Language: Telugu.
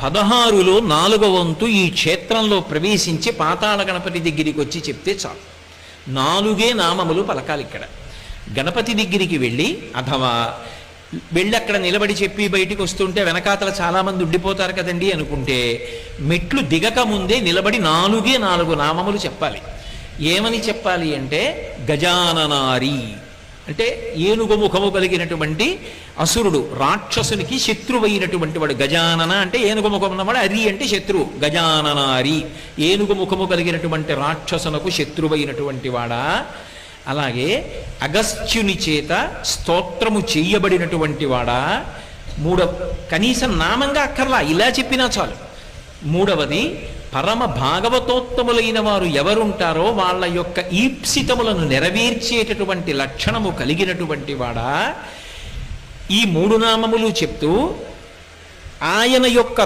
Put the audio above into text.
16లో 4వ వంతు ఈ క్షేత్రంలో ప్రవేశించి పాతాళ గణపతి దగ్గరికి వచ్చి చెప్తే చాలు. 4 నామములు పలకాలి. ఇక్కడ గణపతి దగ్గరికి వెళ్ళి అథవా వెళ్ళి అక్కడ నిలబడి చెప్పి బయటికి వస్తుంటే వెనకాతల చాలామంది ఉండిపోతారు కదండి అనుకుంటే మెట్లు దిగక ముందే నిలబడి 4 నామములు చెప్పాలి. ఏమని చెప్పాలి అంటే గజాననారి అంటే ఏనుగు ముఖము కలిగినటువంటి అసురుడు, రాక్షసునికి శత్రువైనటువంటి వాడు. గజానన అంటే ఏనుగు ముఖం ఉన్నవాడు, అరి అంటే శత్రువు. గజాననారి ఏనుగు ముఖము కలిగినటువంటి రాక్షసునకు శత్రువైనటువంటి వాడా. అలాగే అగస్త్యుని చేత స్తోత్రము చెయ్యబడినటువంటి వాడా. కనీసం నామంగా అక్కర్లా, ఇలా చెప్పినా చాలు. మూడవది, పరమ భాగవతోత్తములైన వారు ఎవరుంటారో వాళ్ళ యొక్క ఈప్సితములను నెరవేర్చేటటువంటి లక్షణము కలిగినటువంటి వాడా. ఈ 3 నామములు చెప్తూ ఆయన యొక్క